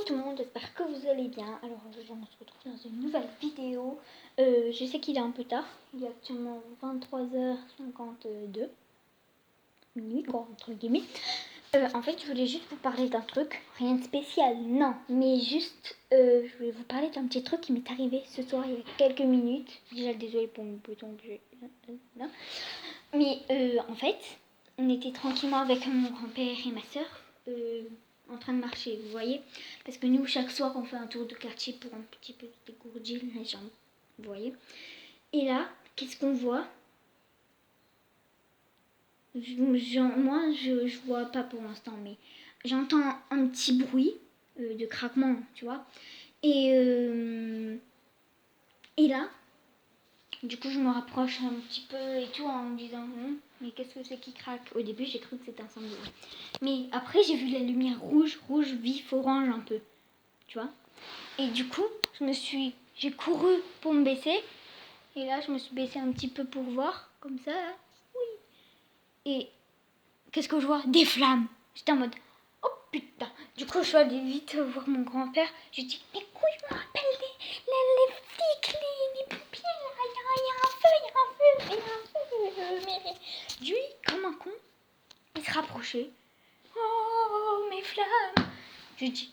tout le monde, j'espère que vous allez bien. Alors on se retrouve dans une nouvelle vidéo. Je sais qu'il est un peu tard, il est actuellement 23h52, minuit quoi, entre guillemets. En fait je voulais juste vous parler d'un truc, rien de spécial, non, mais juste je voulais vous parler d'un petit truc qui m'est arrivé ce soir il y a quelques minutes. Déjà désolée pour mon bouton que j'ai là. Mais en fait, on était tranquillement avec mon grand-père et ma soeur en train de marcher, vous voyez. Parce que nous, chaque soir, on fait un tour de quartier pour un petit peu dégourdir les jambes, vous voyez. Et là, qu'est-ce qu'on voit? Moi, je vois pas pour l'instant, mais j'entends un petit bruit de craquement, tu vois. Et là, du coup, je me rapproche un petit peu et tout en me disant mais qu'est-ce que c'est qui craque? Au début, j'ai cru que c'était un sanglier. Mais après, j'ai vu la lumière rouge vif, orange un peu. Tu vois? Et du coup, j'ai couru pour me baisser. Et là, je me suis baissée un petit peu pour voir, comme ça, là. Oui. Et qu'est-ce que je vois? Des flammes. J'étais en mode oh putain. Du coup, je suis allée vite voir mon grand-père. Je lui ai dit mais quoi, je me rappelle les flics, les pompiers, là. Il y a un feu. Mais lui, comme un con, il se rapprochait. Oh, mes flammes. Je lui dis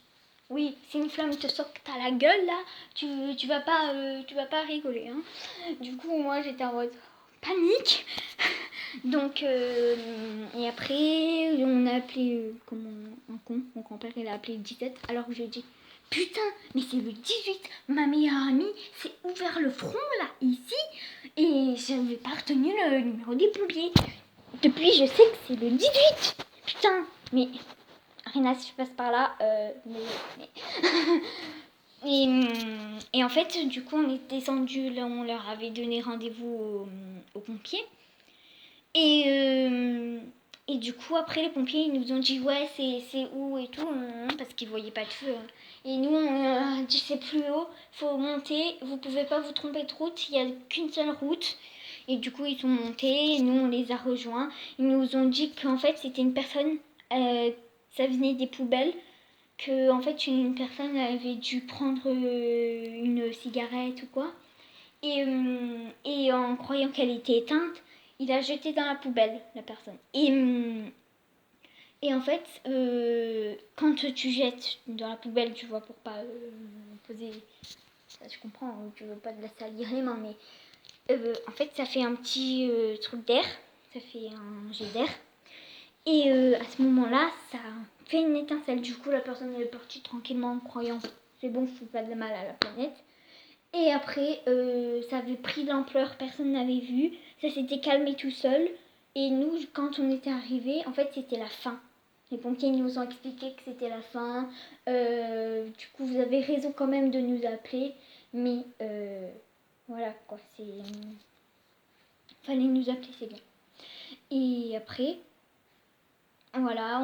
oui, si une flamme te saute à la gueule là, tu vas pas rigoler. Hein. Du coup, moi j'étais en mode panique. Donc, et après, on a appelé comme un con. Mon grand-père il a appelé le 17. Alors que je lui ai dit putain, mais c'est le 18. Ma meilleure amie s'est ouvert le front là, ici. Et j'avais pas retenu le numéro des pompiers. Depuis, je sais que c'est le 18. Putain, mais. Rina, si je passe par là, et en fait, du coup, on est descendu, là, on leur avait donné rendez-vous aux pompiers. Et du coup, après, les pompiers, ils nous ont dit, ouais, c'est où et tout, parce qu'ils voyaient pas de feu. Et nous, on a dit, c'est plus haut, faut monter, vous pouvez pas vous tromper de route, il y a qu'une seule route. Et du coup, ils sont montés, et nous, on les a rejoints. Ils nous ont dit qu'en fait, c'était une personne... ça venait des poubelles, que en fait une personne avait dû prendre une cigarette ou quoi, et en croyant qu'elle était éteinte, il a jeté dans la poubelle la personne. Et en fait, quand tu jettes dans la poubelle, tu vois, pour pas poser, ça je comprends, tu veux pas de la salir les mains, mais en fait ça fait un petit truc d'air, ça fait un jet d'air. Et à ce moment-là, ça fait une étincelle. Du coup, la personne elle est partie tranquillement en croyant c'est bon, je fais pas de mal à la planète. Et après, ça avait pris de l'ampleur, personne n'avait vu. Ça s'était calmé tout seul. Et nous, quand on était arrivés, en fait, c'était la fin. Les pompiers nous ont expliqué que c'était la fin. Du coup, vous avez raison quand même de nous appeler. Mais voilà quoi, fallait nous appeler, c'est bien. Et après... Voilà,